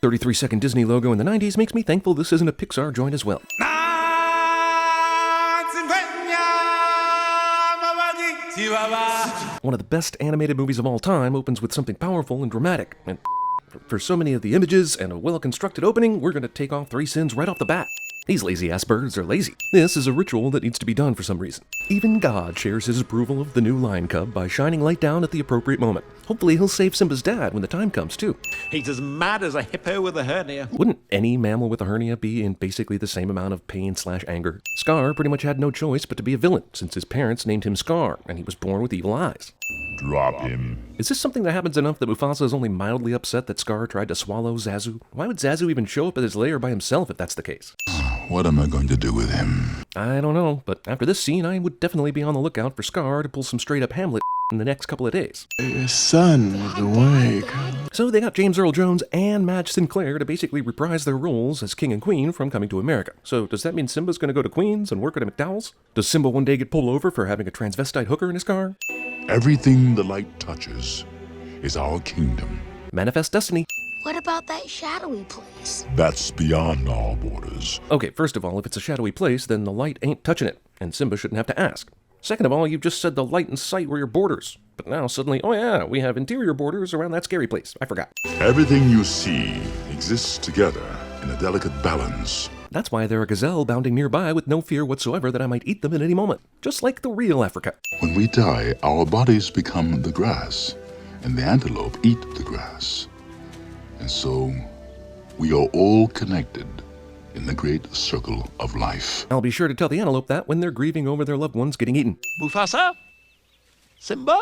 33-second Disney logo in the 90s makes me thankful this isn't a Pixar joint as well. One of the best animated movies of all time opens with something powerful and dramatic, and for so many of the images and a well-constructed opening, we're going to take off 3 sins right off the bat. These lazy-ass birds are lazy. This is a ritual that needs to be done for some reason. Even God shares his approval of the new lion cub by shining light down at the appropriate moment. Hopefully he'll save Simba's dad when the time comes, too. He's as mad as a hippo with a hernia. Wouldn't any mammal with a hernia be in basically the same amount of pain/anger? Scar pretty much had no choice but to be a villain, since his parents named him Scar, and he was born with evil eyes. Drop him. Is this something that happens enough that Mufasa is only mildly upset that Scar tried to swallow Zazu? Why would Zazu even show up at his lair by himself if that's the case? What am I going to do with him? I don't know, but after this scene, I would definitely be on the lookout for Scar to pull some straight-up Hamlet in the next couple of days. Your son was awake. So they got James Earl Jones and Madge Sinclair to basically reprise their roles as King and Queen from Coming to America. So does that mean Simba's gonna go to Queens and work at a McDowell's? Does Simba one day get pulled over for having a transvestite hooker in his car? Everything the light touches is our kingdom. Manifest destiny. What about that shadowy place? That's beyond our borders. Okay, first of all, if it's a shadowy place, then the light ain't touching it, and Simba shouldn't have to ask. Second of all, you just said the light and sight were your borders. But now suddenly, oh yeah, we have interior borders around that scary place. I forgot. Everything you see exists together in a delicate balance. That's why there are gazelle bounding nearby with no fear whatsoever that I might eat them at any moment. Just like the real Africa. When we die, our bodies become the grass, and the antelope eat the grass. And so, we are all connected in the great circle of life. I'll be sure to tell the antelope that when they're grieving over their loved ones getting eaten. Mufasa? Simba?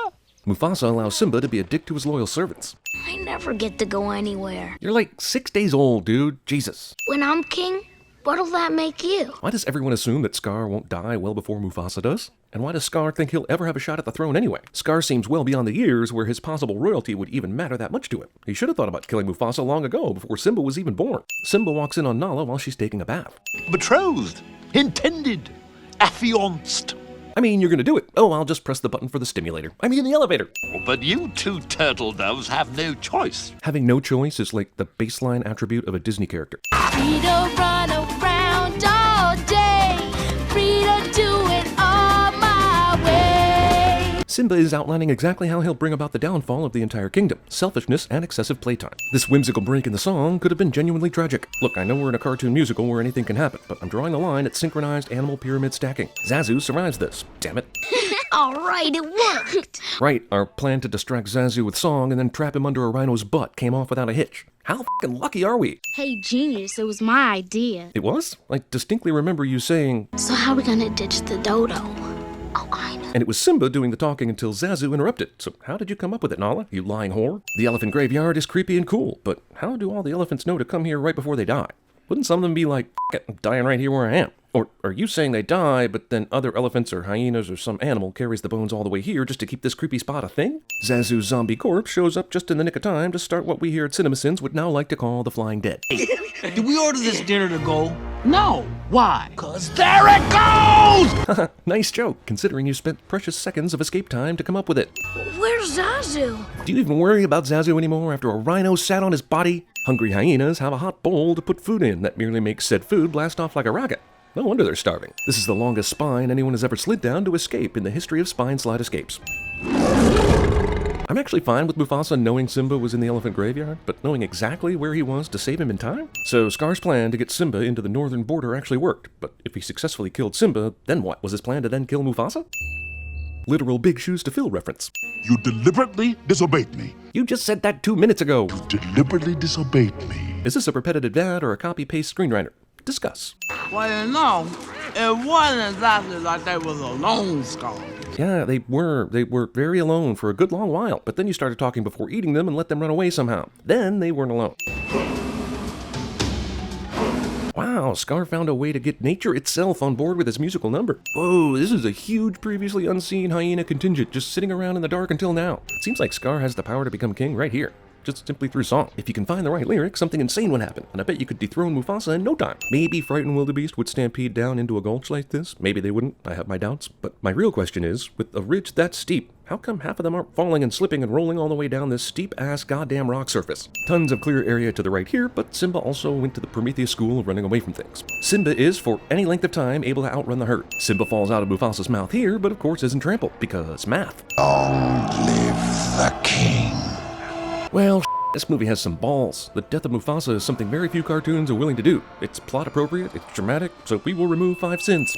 Mufasa allows Simba to be a dick to his loyal servants. I never get to go anywhere. You're like 6 days old, dude. Jesus. When I'm king, what'll that make you? Why does everyone assume that Scar won't die well before Mufasa does? And why does Scar think he'll ever have a shot at the throne anyway? Scar seems well beyond the years where his possible royalty would even matter that much to him. He should have thought about killing Mufasa long ago, before Simba was even born. Simba walks in on Nala while she's taking a bath. Betrothed. Intended. Affianced. I mean, you're gonna do it. Oh, I'll just press the button for the stimulator. I mean, the elevator. But you two turtle doves have no choice. Having no choice is like the baseline attribute of a Disney character. Free to run around all day, free to do it all my way. Simba is outlining exactly how he'll bring about the downfall of the entire kingdom, selfishness and excessive playtime. This whimsical break in the song could have been genuinely tragic. Look, I know we're in a cartoon musical where anything can happen, but I'm drawing the line at synchronized animal pyramid stacking. Zazu survives this, damn it. All right, it worked. Right, our plan to distract Zazu with song and then trap him under a rhino's butt came off without a hitch. How f***ing lucky are we? Hey, genius, it was my idea. It was? I distinctly remember you saying, So how are we gonna ditch the dodo? Oh, I know. and it was Simba doing the talking until Zazu interrupted. So how did you come up with it, Nala, you lying whore? The elephant graveyard is creepy and cool, but how do all the elephants know to come here right before they die? Wouldn't some of them be like, F it, I'm dying right here where I am? Or are you saying they die, but then other elephants or hyenas or some animal carries the bones all the way here just to keep this creepy spot a thing? Zazu's zombie corpse shows up just in the nick of time to start what we here at CinemaSins would now like to call the Flying Dead. Did we order this dinner to go? No. Why? 'Cause there it goes! Nice joke, considering you spent precious seconds of escape time to come up with it. Where's Zazu? Do you even worry about Zazu anymore after a rhino sat on his body? Hungry hyenas have a hot bowl to put food in that merely makes said food blast off like a rocket. No wonder they're starving. This is the longest spine anyone has ever slid down to escape in the history of spine slide escapes. I'm actually fine with Mufasa knowing Simba was in the elephant graveyard, but knowing exactly where he was to save him in time? So Scar's plan to get Simba into the northern border actually worked, but if he successfully killed Simba, then what? Was his plan to then kill Mufasa? Literal big shoes to fill reference. You deliberately disobeyed me. You just said that 2 minutes ago. You deliberately disobeyed me. Is this a repetitive ad or a copy-paste screenwriter? Discuss. Well, you know, it wasn't exactly like they was alone, Scar. Yeah, they were very alone for a good long while, but then you started talking before eating them and let them run away somehow. Then they weren't alone. Wow, Scar found a way to get nature itself on board with his musical number. Whoa, this is a huge previously unseen hyena contingent just sitting around in the dark until now. Seems like Scar has the power to become king right here. Just simply through song. If you can find the right lyrics, something insane would happen, and I bet you could dethrone Mufasa in no time. Maybe frightened wildebeest would stampede down into a gulch like this. Maybe they wouldn't. I have my doubts. But my real question is, with a ridge that steep, how come half of them aren't falling and slipping and rolling all the way down this steep-ass goddamn rock surface? Tons of clear area to the right here, but Simba also went to the Prometheus school of running away from things. Simba is, for any length of time, able to outrun the herd. Simba falls out of Mufasa's mouth here, but of course isn't trampled, because math. Long live the king. Well, this movie has some balls. The death of Mufasa is something very few cartoons are willing to do. It's plot appropriate, it's dramatic, so we will remove 5 sins.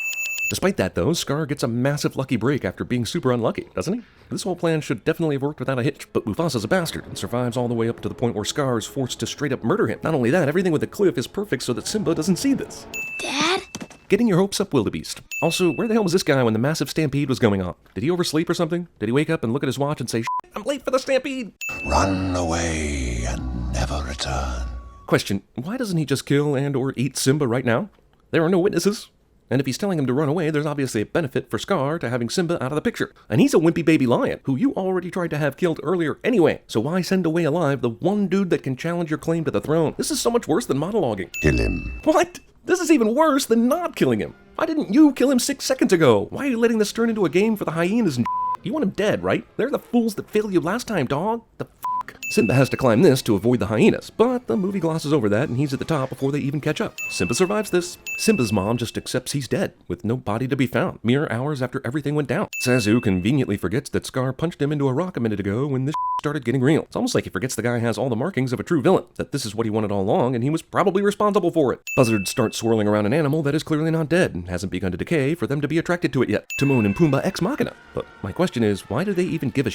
Despite that though, Scar gets a massive lucky break after being super unlucky, doesn't he? This whole plan should definitely have worked without a hitch, but Mufasa's a bastard and survives all the way up to the point where Scar is forced to straight up murder him. Not only that, everything with the cliff is perfect so that Simba doesn't see this. Dad? Getting your hopes up, wildebeest. Also, where the hell was this guy when the massive stampede was going on? Did he oversleep or something? Did he wake up and look at his watch and say, "Shit, I'm late for the stampede"? Run away and never return. Question, why doesn't he just kill and or eat Simba right now? There are no witnesses. And if he's telling him to run away, there's obviously a benefit for Scar to having Simba out of the picture. And he's a wimpy baby lion, who you already tried to have killed earlier anyway. So why send away alive the one dude that can challenge your claim to the throne? This is so much worse than monologuing. Kill him. What? This is even worse than not killing him. Why didn't you kill him 6 seconds ago? Why are you letting this turn into a game for the hyenas and You want him dead, right? They're the fools that failed you last time, dog. The fuck? Simba has to climb this to avoid the hyenas, but the movie glosses over that and he's at the top before they even catch up. Simba survives this. Simba's mom just accepts he's dead, with no body to be found, mere hours after everything went down. Zazu conveniently forgets that Scar punched him into a rock a minute ago when this started getting real. It's almost like he forgets the guy has all the markings of a true villain, that this is what he wanted all along and he was probably responsible for it. Buzzards start swirling around an animal that is clearly not dead and hasn't begun to decay for them to be attracted to it yet. Timon and Pumbaa ex machina. But my question is, why do they even give a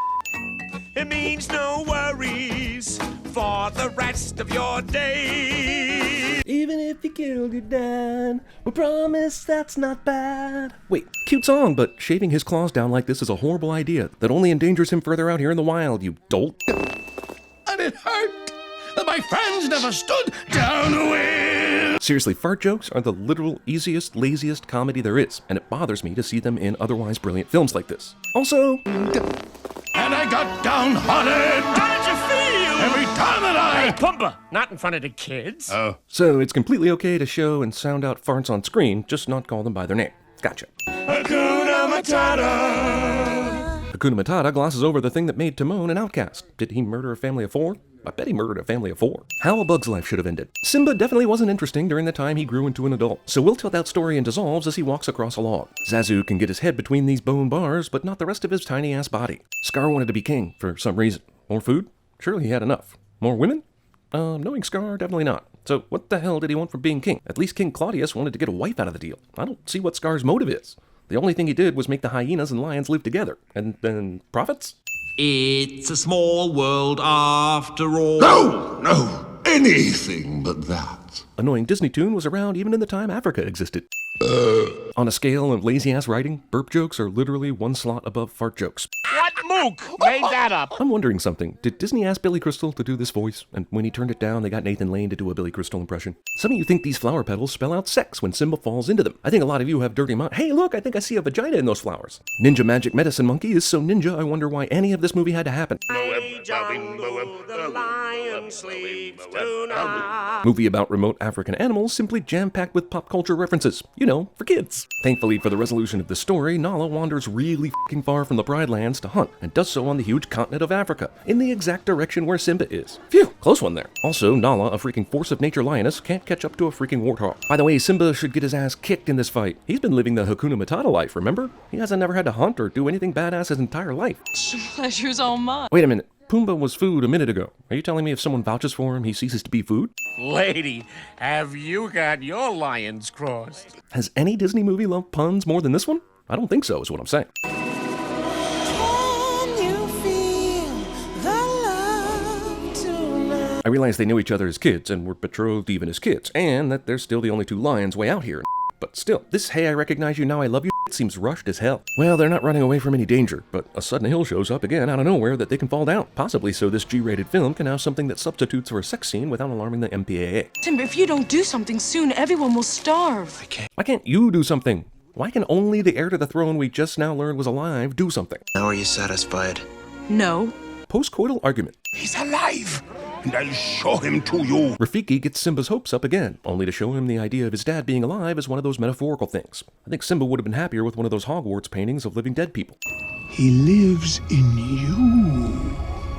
It means no worries for the rest of your day. Even if you killed your dad, we promise that's not bad. Wait, cute song, but shaving his claws down like this is a horrible idea that only endangers him further out here in the wild, you dolt. And it hurt that my friends never stood downwind. Seriously, fart jokes are the literal easiest, laziest comedy there is, and it bothers me to see them in otherwise brilliant films like this. Also, And I got downhearted. How did you feel? Every time that Hey, Pumbaa, not in front of the kids. so it's completely okay to show and sound out farts on screen, just not call them by their name. Gotcha. Hakuna Matata. Hakuna Matata glosses over the thing that made Timon an outcast. Did he murder a family of 4? I bet he murdered a family of 4. How A Bug's Life should have ended. Simba definitely wasn't interesting during the time he grew into an adult, so we'll tell that story and dissolves as he walks across a log. Zazu can get his head between these bone bars, but not the rest of his tiny-ass body. Scar wanted to be king, for some reason. More food? Surely he had enough. More women? Knowing Scar, definitely not. So what the hell did he want from being king? At least King Claudius wanted to get a wife out of the deal. I don't see what Scar's motive is. The only thing he did was make the hyenas and lions live together. And then profits? It's a small world after all. No, anything but that. Annoying Disney tune was around even in the time Africa existed. On a scale of lazy-ass writing, burp jokes are literally one slot above fart jokes. What mook made that up? I'm wondering something. Did Disney ask Billy Crystal to do this voice? And when he turned it down, they got Nathan Lane to do a Billy Crystal impression. Some of you think these flower petals spell out sex when Simba falls into them. I think a lot of you have dirty minds. Hey, look, I think I see a vagina in those flowers. Ninja Magic Medicine Monkey is so ninja, I wonder why any of this movie had to happen. The lion sleeps tonight. Movie about remote African animals simply jam-packed with pop culture references. You know, for kids. Thankfully for the resolution of this story, Nala wanders really f***ing far from the Pride Lands to hunt, and does so on the huge continent of Africa, in the exact direction where Simba is. Phew, close one there. Also, Nala, a freaking force of nature lioness, can't catch up to a freaking warthog. By the way, Simba should get his ass kicked in this fight. He's been living the Hakuna Matata life, remember? He hasn't never had to hunt or do anything badass his entire life. Pleasure's all mine. Wait a minute. Pumbaa was food a minute ago. Are you telling me if someone vouches for him, he ceases to be food? Lady, have you got your lions crossed? Has any Disney movie loved puns more than this one? I don't think so, is what I'm saying. Can you feel the love tonight? I realize they knew each other as kids and were betrothed even as kids, and that they're still the only 2 lions way out here. But still, this "hey, I recognize you, now I love you" seems rushed as hell. Well, they're not running away from any danger, but a sudden hill shows up again out of nowhere that they can fall down. Possibly so this G-rated film can have something that substitutes for a sex scene without alarming the MPAA. Timber, if you don't do something soon, everyone will starve. Why can't you do something? Why can only the heir to the throne we just now learned was alive do something? Now are you satisfied? No. Post-coital argument. He's alive, and I'll show him to you. Rafiki gets Simba's hopes up again, only to show him the idea of his dad being alive as one of those metaphorical things. I think Simba would have been happier with one of those Hogwarts paintings of living dead people. He lives in you.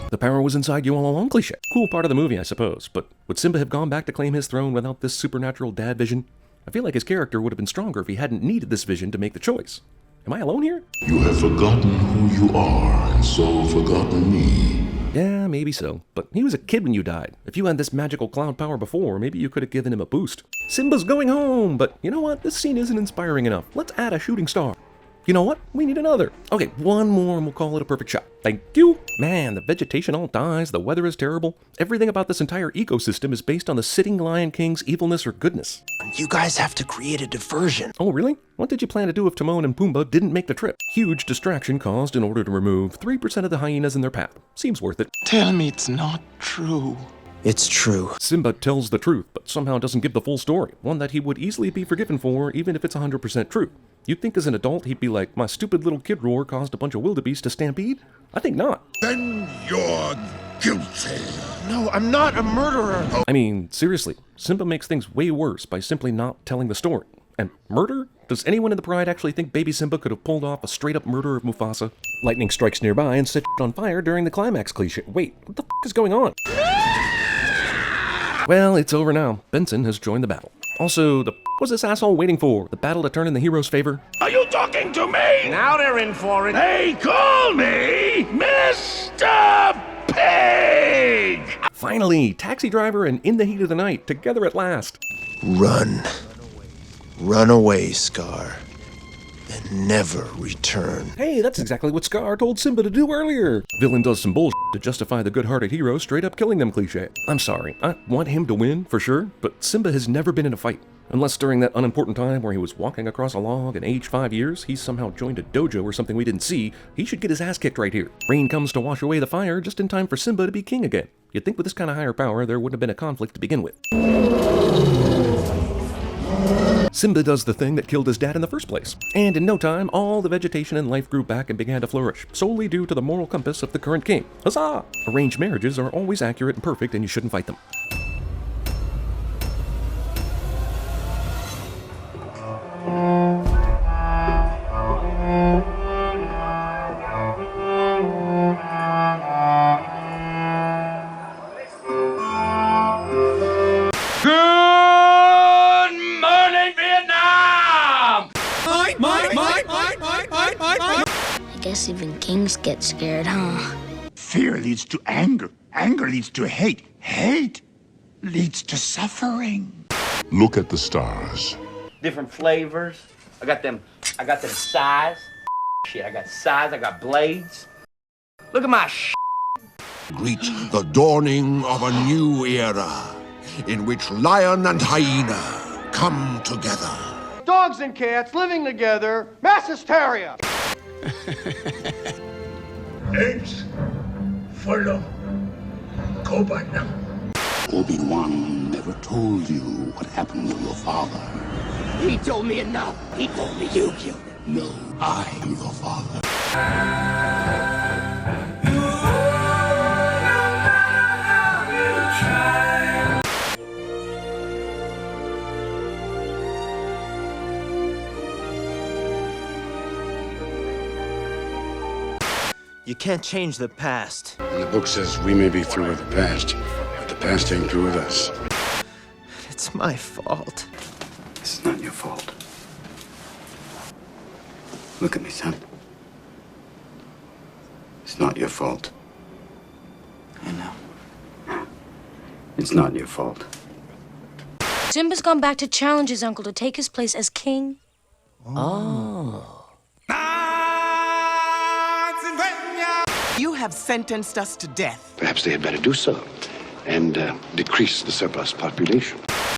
The power was inside you all along cliché. Cool part of the movie, I suppose, but would Simba have gone back to claim his throne without this supernatural dad vision? I feel like his character would have been stronger if he hadn't needed this vision to make the choice. Am I alone here? You have forgotten who you are, and so forgotten me. Yeah, maybe so, but he was a kid when you died. If you had this magical cloud power before, maybe you could have given him a boost. Simba's going home, but you know what? This scene isn't inspiring enough. Let's add a shooting star. You know what? We need another. Okay, one more and we'll call it a perfect shot. Thank you. Man, the vegetation all dies, the weather is terrible. Everything about this entire ecosystem is based on the sitting Lion King's evilness or goodness. You guys have to create a diversion. Oh, really? What did you plan to do if Timon and Pumbaa didn't make the trip? Huge distraction caused in order to remove 3% of the hyenas in their path. Seems worth it. Tell me it's not true. It's true. Simba tells the truth, but somehow doesn't give the full story, one that he would easily be forgiven for, even if it's 100% true. You'd think as an adult he'd be like, my stupid little kid roar caused a bunch of wildebeest to stampede? I think not. Then you're guilty. No, I'm not a murderer. I mean, seriously, Simba makes things way worse by simply not telling the story. And murder? Does anyone in the Pride actually think baby Simba could have pulled off a straight-up murder of Mufasa? Lightning strikes nearby and sets on fire during the climax cliché. Wait, what the f*** is going on? Well, it's over now. Benson has joined the battle. Also, the f*** was this asshole waiting for? The battle to turn in the hero's favor? Are you talking to me? Now they're in for it. They call me Mr. Pig! Finally, taxi driver and In the Heat of the Night, together at last. Run. Run away, Scar. And never return. Hey, that's exactly what Scar told Simba to do earlier. Villain does some bullshit to justify the good-hearted hero straight up killing them cliché. I'm sorry, I want him to win, for sure, but Simba has never been in a fight. Unless during that unimportant time where he was walking across a log and aged 5 years, he somehow joined a dojo or something we didn't see, he should get his ass kicked right here. Rain comes to wash away the fire just in time for Simba to be king again. You'd think with this kind of higher power, there wouldn't have been a conflict to begin with. Simba does the thing that killed his dad in the first place. And in no time, all the vegetation and life grew back and began to flourish, solely due to the moral compass of the current king. Huzzah! Arranged marriages are always accurate and perfect, and you shouldn't fight them. I guess even kings get scared, huh? Fear leads to anger. Anger leads to hate. Hate leads to suffering. Look at the stars. Different flavors. I got them size. Shit, I got size, I got blades. Look at my Greet the dawning of a new era in which lion and hyena come together. Dogs and cats living together, mass hysteria. Eggs full of cobalt. Obi-Wan never told you what happened to your father. He told me enough. He told me you killed him. No, I am your father. You can't change the past. And the book says we may be through with the past, but the past ain't through with us. It's my fault. It's not your fault. Look at me, son. It's not your fault. I know. It's not your fault. Simba's gone back to challenge his uncle to take his place as king. Oh. You have sentenced us to death. Perhaps they had better do so and decrease the surplus population.